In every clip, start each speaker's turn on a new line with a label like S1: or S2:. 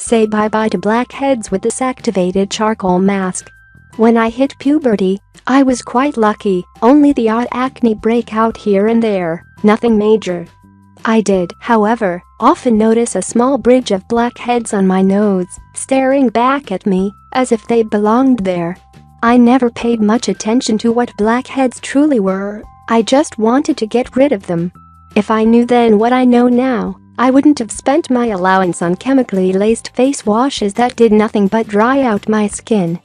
S1: Say bye-bye to blackheads with this activated charcoal mask. When I hit puberty, I was quite lucky, only the odd acne breakout here and there, nothing major. I did, however, often notice a small bridge of blackheads on my nose, staring back at me, as if they belonged there. I never paid much attention to what blackheads truly were, I just wanted to get rid of them. If I knew then what I know now, I wouldn't have spent my allowance on chemically laced face washes that did nothing but dry out my skin.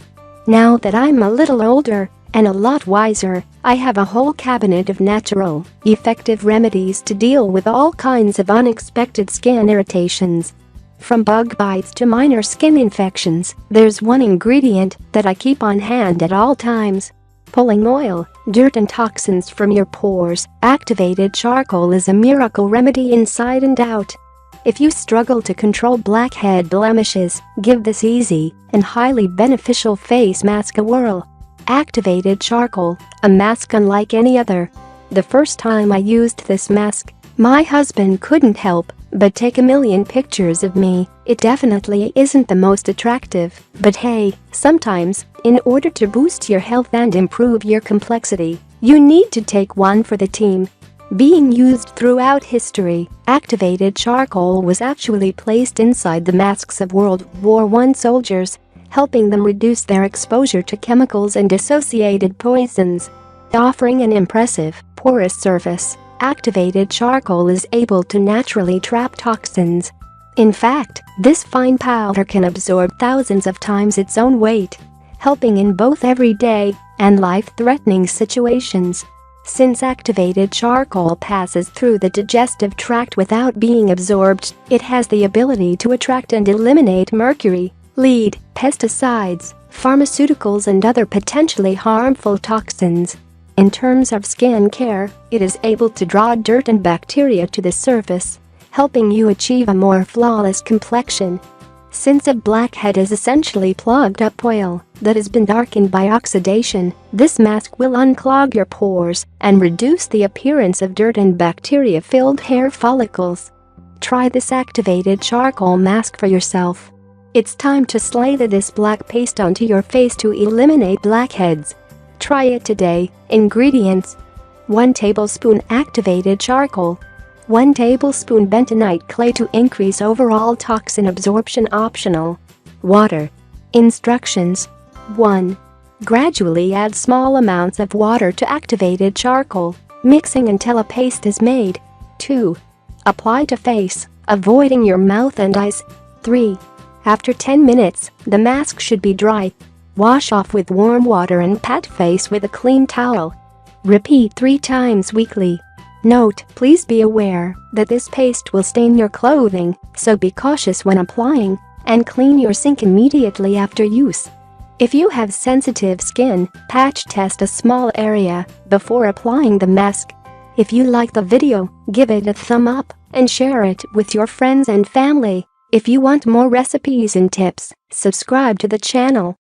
S1: Now that I'm a little older, and a lot wiser, I have a whole cabinet of natural, effective remedies to deal with all kinds of unexpected skin irritations. From bug bites to minor skin infections, there's one ingredient that I keep on hand at all times. Pulling oil, dirt and toxins from your pores, activated charcoal is a miracle remedy inside and out. If you struggle to control blackhead blemishes, give this easy and highly beneficial face mask a whirl. Activated charcoal, a mask unlike any other. The first time I used this mask, my husband couldn't help but take a million pictures of me. It definitely isn't the most attractive, but hey, sometimes, in order to boost your health and improve your complexity, you need to take one for the team. Being used throughout history, activated charcoal was actually placed inside the masks of World War I soldiers, helping them reduce their exposure to chemicals and associated poisons. Offering an impressive, porous surface, activated charcoal is able to naturally trap toxins. In fact, this fine powder can absorb thousands of times its own weight, helping in both everyday and life-threatening situations. Since activated charcoal passes through the digestive tract without being absorbed, it has the ability to attract and eliminate mercury, lead, pesticides, pharmaceuticals and other potentially harmful toxins. In terms of skin care, it is able to draw dirt and bacteria to the surface, helping you achieve a more flawless complexion. Since a blackhead is essentially plugged up oil that has been darkened by oxidation, this mask will unclog your pores and reduce the appearance of dirt and bacteria-filled hair follicles. Try this activated charcoal mask for yourself. It's time to slather this black paste onto your face to eliminate blackheads. Try it today. Ingredients: 1 tablespoon activated charcoal, 1 tablespoon bentonite clay to increase overall toxin absorption optional, water. Instructions: 1. Gradually add small amounts of water to activated charcoal, mixing until a paste is made. 2. Apply to face, avoiding your mouth and eyes. 3. After 10 minutes, the mask should be dry. Wash off with warm water and pat face with a clean towel. Repeat 3 times weekly. Note: please be aware that this paste will stain your clothing, so be cautious when applying, and clean your sink immediately after use. If you have sensitive skin, patch test a small area before applying the mask. If you like the video, give it a thumb up and share it with your friends and family. If you want more recipes and tips, subscribe to the channel.